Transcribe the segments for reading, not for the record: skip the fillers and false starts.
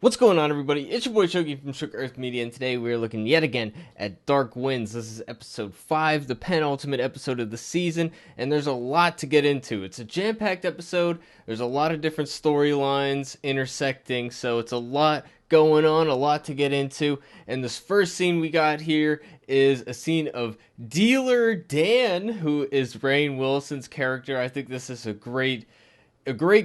What's going on, everybody? It's your boy Shogi from Shook Earth Media, and today we're looking yet again at Dark Winds. This is episode 5, the penultimate episode of the season, and there's a lot to get into. It's a jam-packed episode, there's a lot of different storylines intersecting, so it's a lot going on, a lot to get into. And this first scene we got here is a scene of Dealer Dan, who is Rainn Wilson's character. I think this is a great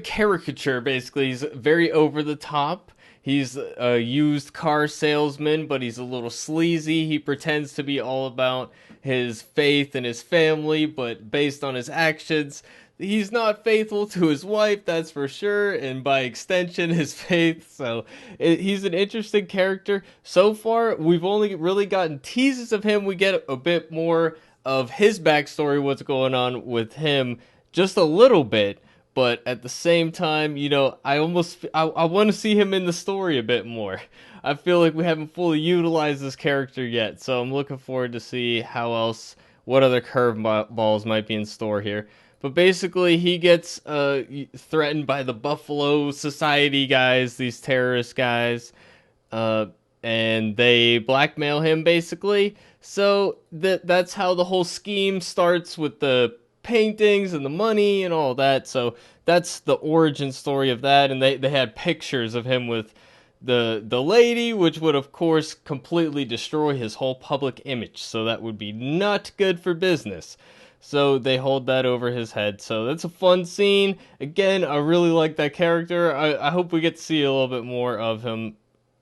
caricature. Basically, he's very over the top. He's a used car salesman, but he's a little sleazy. He pretends to be all about his faith and his family, but based on his actions, he's not faithful to his wife, that's for sure, and by extension, his faith. So he's an interesting character. So far, we've only really gotten teases of him. We get a bit more of his backstory, what's going on with him, just a little bit. But at the same time, I want to see him in the story a bit more. I feel like we haven't fully utilized this character yet, so I'm looking forward to see what other curveballs might be in store here. But basically, he gets threatened by the Buffalo Society guys, these terrorist guys, and they blackmail him, basically. So that's how the whole scheme starts, with the paintings and the money and all that. So that's the origin story of that. And they had pictures of him with the lady, which would of course completely destroy his whole public image, so that would be not good for business. So they hold that over his head. So that's a fun scene. Again, I really like that character. I hope we get to see a little bit more of him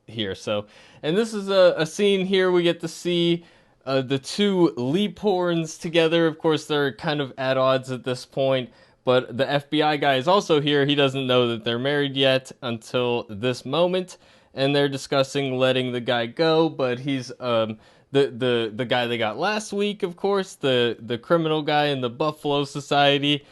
here. So, and this is a scene here we get to see the two Leaphorns together. Of course, they're kind of at odds at this point, but the FBI guy is also here. He doesn't know that they're married yet until this moment, and they're discussing letting the guy go, but he's the guy they got last week, of course, the criminal guy in the Buffalo Society.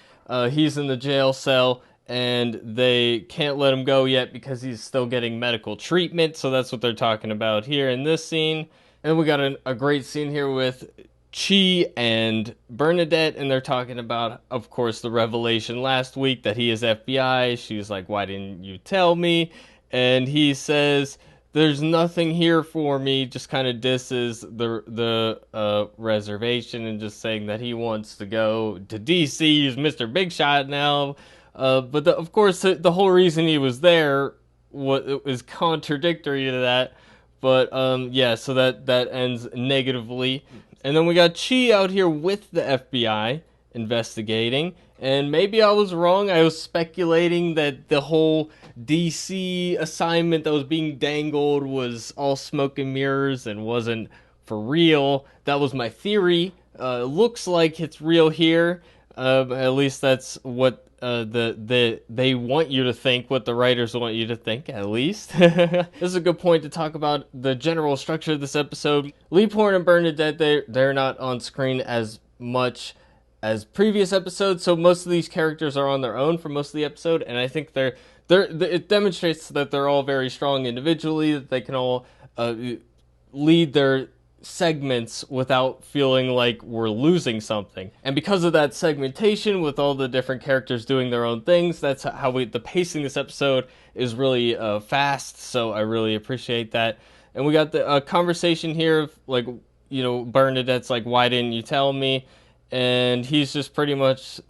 He's in the jail cell, and they can't let him go yet because he's still getting medical treatment, so that's what they're talking about here in this scene. And we got a great scene here with Chi and Bernadette, and they're talking about, of course, the revelation last week that he is FBI. She's like, "Why didn't you tell me?" And he says, "There's nothing here for me," just kind of disses the reservation, and just saying that he wants to go to DC. He's Mr. Big Shot now. But of course, the whole reason he was there was contradictory to that. But, yeah, so that ends negatively. And then we got Chi out here with the FBI investigating. And maybe I was wrong. I was speculating that the whole DC assignment that was being dangled was all smoke and mirrors and wasn't for real. That was my theory. Looks like it's real here. At least that's what they want you to think, what the writers want you to think, at least. This is a good point to talk about the general structure of this episode. Leaphorn and Bernadette, they're not on screen as much as previous episodes, so most of these characters are on their own for most of the episode, and I think it demonstrates that they're all very strong individually, that they can all lead their segments without feeling like we're losing something. And because of that segmentation, with all the different characters doing their own things, that's how the pacing this episode is really fast, so I really appreciate that. And we got the conversation here of, like, Bernadette's like, "Why didn't you tell me?" And he's pretty much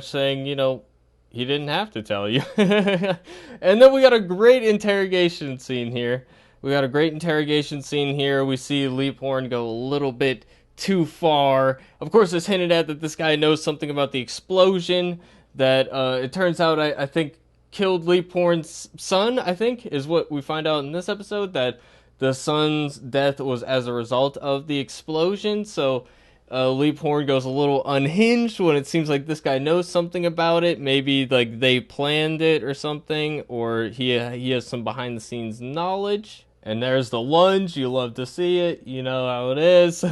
saying, he didn't have to tell you. And then we got a great interrogation scene here. We see Leaphorn go a little bit too far. Of course, it's hinted at that this guy knows something about the explosion that it turns out, I think, killed Leaphorn's son, I think, is what we find out in this episode, that the son's death was as a result of the explosion. So Leaphorn goes a little unhinged when it seems like this guy knows something about it. Maybe like they planned it or something, or he has some behind the scenes knowledge. And there's the lunge. You love to see it. You know how it is.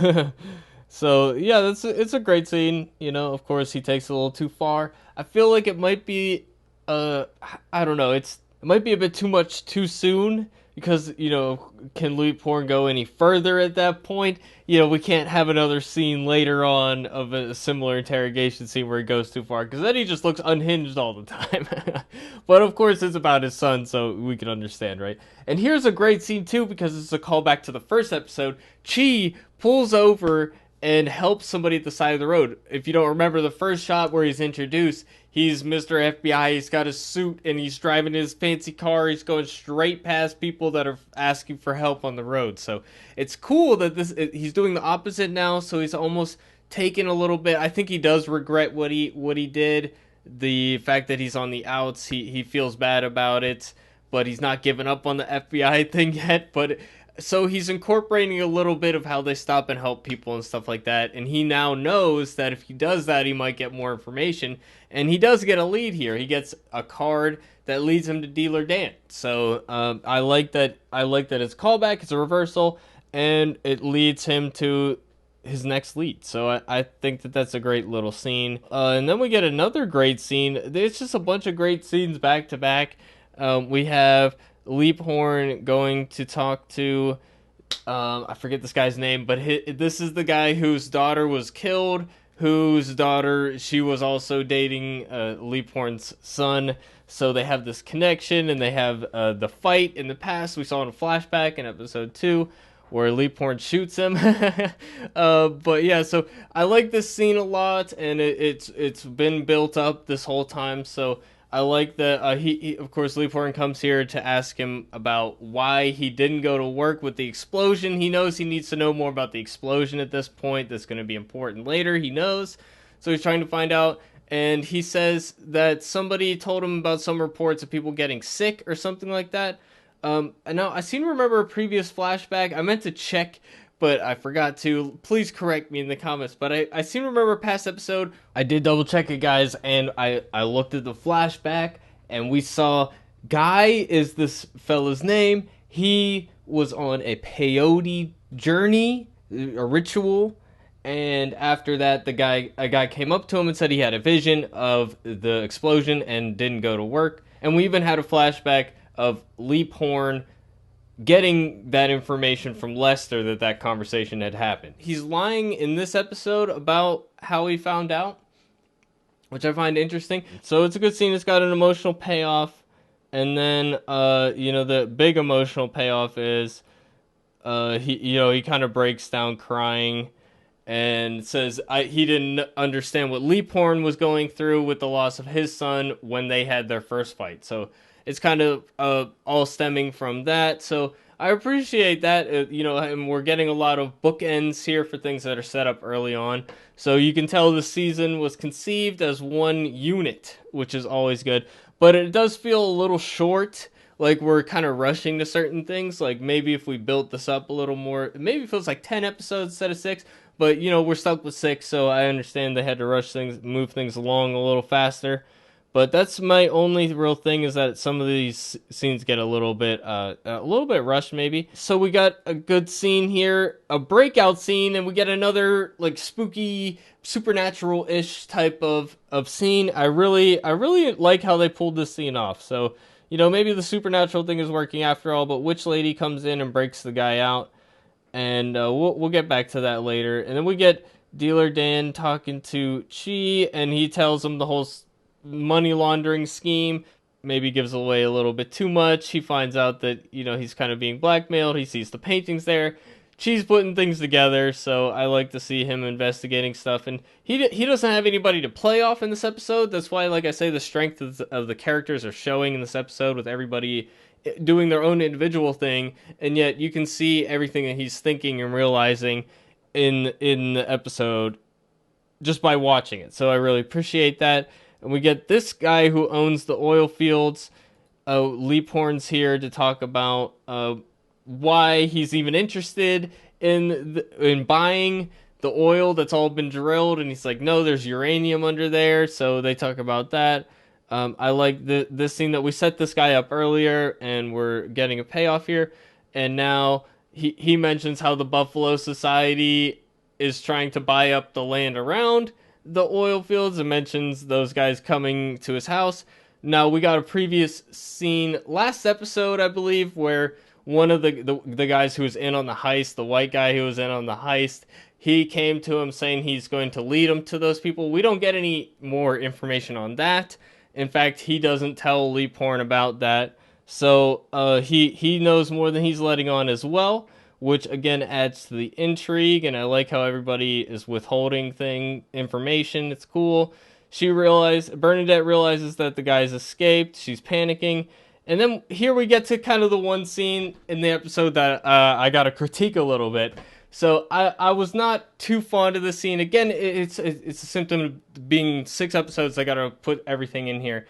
So, yeah, it's a great scene. Of course, he takes it a little too far. I feel like it might be, I don't know. it might be a bit too much too soon because, can Leaphorn go any further at that point? We can't have another scene later on of a similar interrogation scene where he goes too far, because then he just looks unhinged all the time. But of course, it's about his son, so we can understand, right? And here's a great scene too, because it's a callback to the first episode. Chi pulls over and helps somebody at the side of the road. If you don't remember the first shot where he's introduced, he's Mr. FBI, he's got his suit, and he's driving his fancy car, he's going straight past people that are asking for help on the road. So it's cool that he's doing the opposite now, so he's almost taken a little bit. I think he does regret what he did. The fact that he's on the outs, he feels bad about it, but he's not giving up on the FBI thing yet. But so he's incorporating a little bit of how they stop and help people and stuff like that. And he now knows that if he does that, he might get more information. And he does get a lead here. He gets a card that leads him to Dealer Dan. So I like that. I like that it's callback. It's a reversal, and it leads him to his next lead. So I think that that's a great little scene. And then we get another great scene. There's just a bunch of great scenes back to back. We have Leaphorn going to talk to I forget this guy's name, but this is the guy whose daughter was killed, whose daughter, she was also dating Leaphorn's son. So they have this connection, and they have the fight in the past. We saw in a flashback in episode 2 where Leaphorn shoots him. But yeah, so I like this scene a lot, and it's been built up this whole time. So I like that he of course, Leaphorn comes here to ask him about why he didn't go to work with the explosion. He knows he needs to know more about the explosion at this point. That's going to be important later, he knows. So he's trying to find out, and he says that somebody told him about some reports of people getting sick or something like that. And now I seem to remember a previous flashback. I meant to check, but I forgot to. Please correct me in the comments. But I seem to remember a past episode. I did double check it, guys, and I looked at the flashback, and we saw Guy is this fella's name. He was on a peyote journey, a ritual, and after that, a guy came up to him and said he had a vision of the explosion and didn't go to work. And we even had a flashback of Leaphorn getting that information from Lester that conversation had happened. He's lying in this episode about how he found out, which I find interesting. So it's a good scene. It's got an emotional payoff. And then, the big emotional payoff is he kind of breaks down crying and says he didn't understand what Leaphorn was going through with the loss of his son when they had their first fight. So it's kind of all stemming from that. So I appreciate that, and we're getting a lot of bookends here for things that are set up early on. So you can tell the season was conceived as one unit, which is always good. But it does feel a little short, like we're kind of rushing to certain things. Like maybe if we built this up a little more, maybe it feels like 10 episodes instead of 6. But, we're stuck with 6, so I understand they had to rush things, move things along a little faster. But that's my only real thing, is that some of these scenes get a little bit rushed, maybe. So we got a good scene here, a breakout scene, and we get another like spooky, supernatural-ish type of scene. I really like how they pulled this scene off. So maybe the supernatural thing is working after all. But Witch Lady comes in and breaks the guy out, and we'll get back to that later. And then we get Dealer Dan talking to Chi, and he tells him the whole money laundering scheme. Maybe gives away a little bit too much. He finds out that he's kind of being blackmailed. He sees the paintings there. Chi's putting things together, so I like to see him investigating stuff. And he doesn't have anybody to play off in this episode. That's why, like I say, the strength of the characters are showing in this episode, with everybody doing their own individual thing, and yet you can see everything that he's thinking and realizing in the episode just by watching it. So I really appreciate that. And we get this guy who owns the oil fields. Leaphorn's here to talk about why he's even interested in buying the oil that's all been drilled. And he's like, no, there's uranium under there. So they talk about that. I like this scene that we set this guy up earlier, and we're getting a payoff here. And now he mentions how the Buffalo Society is trying to buy up the land around the oil fields, and mentions those guys coming to his house. Now we got a previous scene last episode, I believe, where one of the guys who was in on the heist, the white guy who was in on the heist, he came to him saying he's going to lead him to those people. We don't get any more information on that. In fact, he doesn't tell Lee Porn about that. So he knows more than he's letting on as well, which again adds to the intrigue. And I like how everybody is withholding information. It's cool. Bernadette realizes that the guy's escaped. She's panicking. And then here we get to kind of the one scene in the episode that I got to critique a little bit. So I was not too fond of this scene. Again, it's a symptom of being 6 episodes. I got to put everything in here.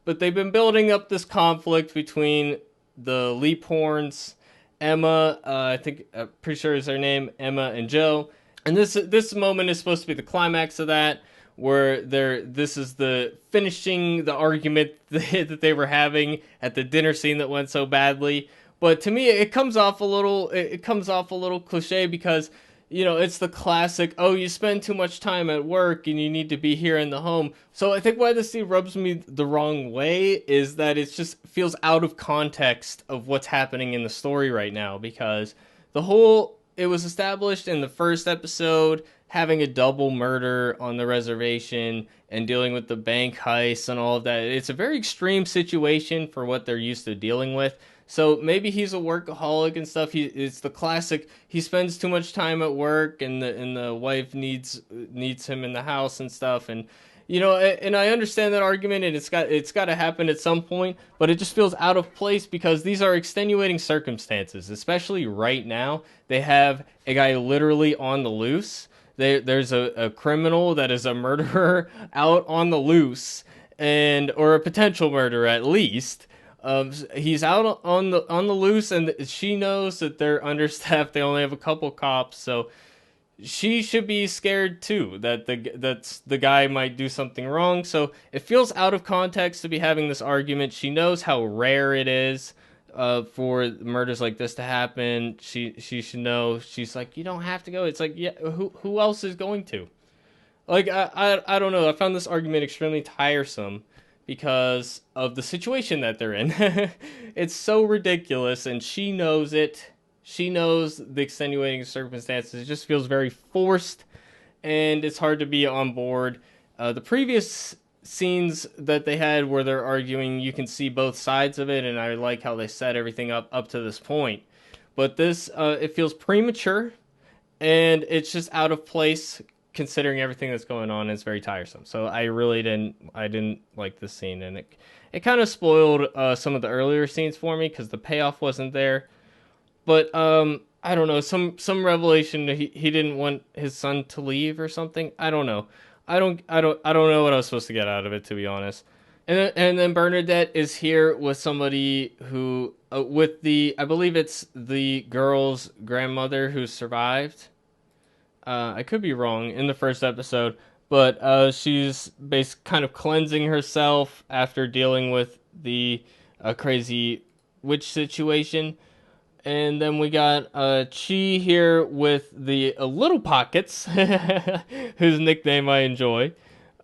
But they've been building up this conflict between the Lee Porns, Emma, I'm pretty sure is her name, Emma and Joe. And this moment is supposed to be the climax of that, where this is the finishing the argument that they were having at the dinner scene that went so badly. But to me, it comes off a little cliche because, it's the classic, oh, you spend too much time at work and you need to be here in the home. So I think why this scene rubs me the wrong way is that it just feels out of context of what's happening in the story right now, because it was established in the first episode, having a double murder on the reservation and dealing with the bank heist and all of that. It's a very extreme situation for what they're used to dealing with. So maybe he's a workaholic and stuff. It's the classic. He spends too much time at work, and the wife needs him in the house and stuff. And and I understand that argument, and it's got to happen at some point. But it just feels out of place because these are extenuating circumstances, especially right now. They have a guy literally on the loose. There's a criminal that is a murderer out on the loose, or a potential murderer at least. He's out on the loose, and she knows that they're understaffed. They only have a couple cops, so she should be scared too that the guy might do something wrong. So it feels out of context to be having this argument. She knows how rare it is for murders like this to happen. She should know. She's like, you don't have to go. It's like, yeah, who else is going to? Like, I don't know. I found this argument extremely tiresome because of the situation that they're in. It's so ridiculous, and she knows it. She knows the extenuating circumstances. It just feels very forced, and it's hard to be on board. The previous scenes that they had where they're arguing, you can see both sides of it, and I like how they set everything up to this point. But this, it feels premature, and it's just out of place considering everything that's going on. It's very tiresome. So I really didn't like this scene, and it kind of spoiled some of the earlier scenes for me because the payoff wasn't there. But I don't know, some revelation that he didn't want his son to leave or something. I don't know. I don't know what I was supposed to get out of it, to be honest. And then Bernadette is here with somebody who I believe it's the girl's grandmother who survived. I could be wrong in the first episode, but she's kind of cleansing herself after dealing with the crazy witch situation. And then we got Chi here with the Little Pockets, whose nickname I enjoy.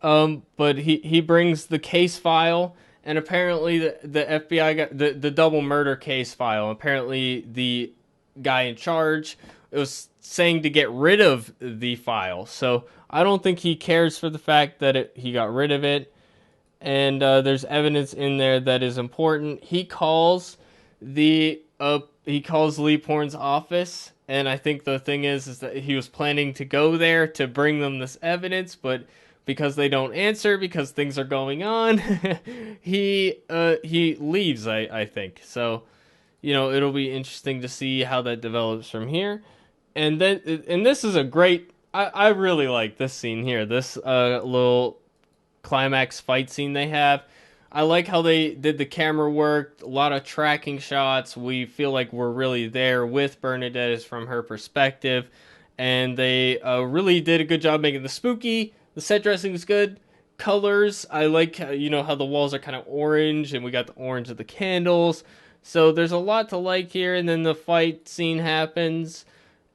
But he brings the case file, and apparently the FBI got the double murder case file. Apparently the guy in charge was saying to get rid of the file. So I don't think he cares for the fact that he got rid of it. And there's evidence in there that is important. He calls Lee Porn's office, and I think the thing is that he was planning to go there to bring them this evidence, but because they don't answer, because things are going on, he leaves, I think. So, it'll be interesting to see how that develops from here. And this is a great, I really like this scene here, this little climax fight scene they have. I like how they did the camera work, a lot of tracking shots. We feel like we're really there with Bernadette is from her perspective. And they really did a good job making the spooky. The set dressing is good. Colors, I like, how the walls are kind of orange, and we got the orange of the candles. So there's a lot to like here, and then the fight scene happens.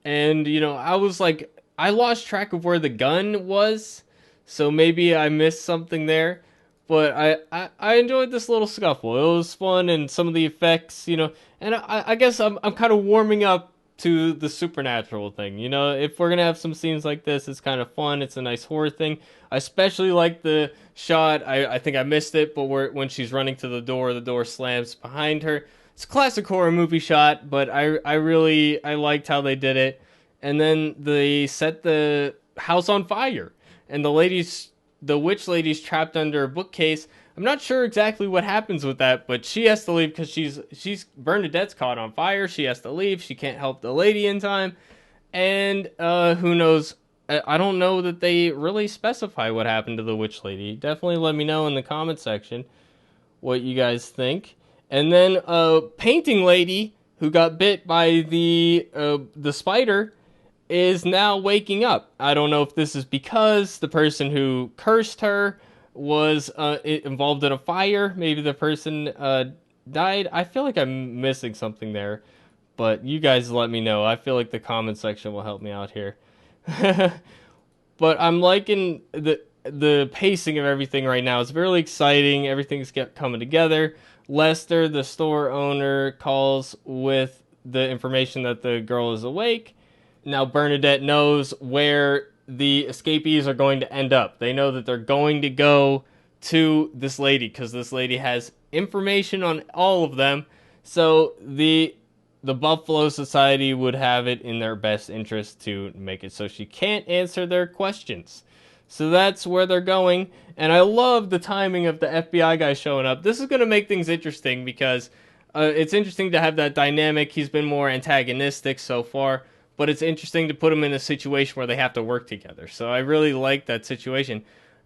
And, I was like, I lost track of where the gun was. So maybe I missed something there. But I enjoyed this little scuffle. It was fun, and some of the effects, and I guess I'm kind of warming up to the supernatural thing. If we're gonna have some scenes like this, it's kind of fun. It's a nice horror thing. I especially like the shot. I think I missed it, but when she's running to the door slams behind her. It's a classic horror movie shot, but I liked how they did it. And then they set the house on fire, and the witch lady's trapped under a bookcase. I'm not sure exactly what happens with that, but she has to leave because she's Bernadette's caught on fire. She has to leave. She can't help the lady in time, and who knows? I don't know that they really specify what happened to the witch lady. Definitely let me know in the comment section what you guys think. And then painting lady who got bit by the spider is now waking up. I don't know if this is because the person who cursed her was involved in a fire. Maybe the person died. I feel like I'm missing something there, but you guys let me know. I feel like the comment section will help me out here. But I'm liking the pacing of everything right now. It's really exciting. Everything's coming together. Lester, the store owner, calls with the information that the girl is awake. Now Bernadette knows where the escapees are going to end up. They know that they're going to go to this lady because this lady has information on all of them. So the Buffalo Society would have it in their best interest to make it so she can't answer their questions. So that's where they're going. And I love the timing of the FBI guy showing up. This is going to make things interesting because it's interesting to have that dynamic. He's been more antagonistic so far, but it's interesting to put him in a situation where they have to work together. So I really like that situation.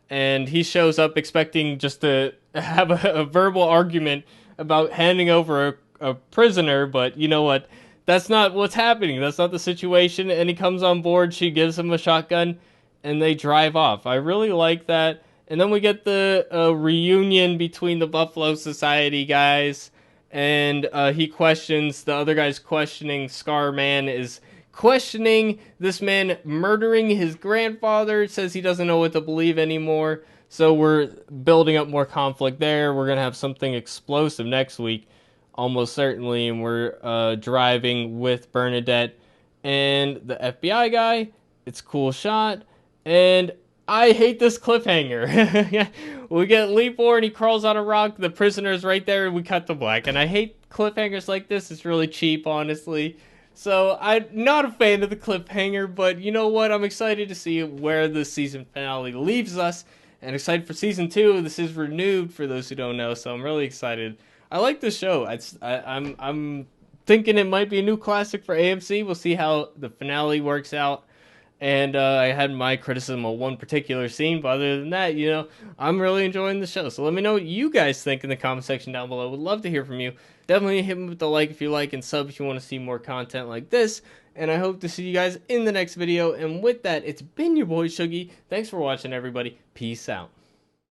And he shows up expecting just to have a verbal argument about handing over a prisoner, but you know what? That's not what's happening. That's not the situation. And he comes on board. She gives him a shotgun, and they drive off. I really like that. And then we get the reunion between the Buffalo Society guys, and the other guy's questioning. Scarman is questioning this man murdering his grandfather. Says he doesn't know what to believe anymore. So we're building up more conflict there. We're going to have something explosive next week, almost certainly. And we're driving with Bernadette and the FBI guy. It's a cool shot. And I hate this cliffhanger. We get Lee and he crawls on a rock. The prisoner's right there, and we cut to black. And I hate cliffhangers like this. It's really cheap, honestly. So I'm not a fan of the cliffhanger, but you know what? I'm excited to see where the season finale leaves us, and excited for season 2. This is renewed for those who don't know, so I'm really excited. I like this show. I'm thinking it might be a new classic for AMC. We'll see how the finale works out. And I had my criticism of one particular scene, but other than that, I'm really enjoying the show. So let me know what you guys think in the comment section down below. Would love to hear from you. Definitely hit me with the like if you like, and sub if you want to see more content like this. And I hope to see you guys in the next video. And with that, it's been your boy Shuggy. Thanks for watching, everybody. Peace out.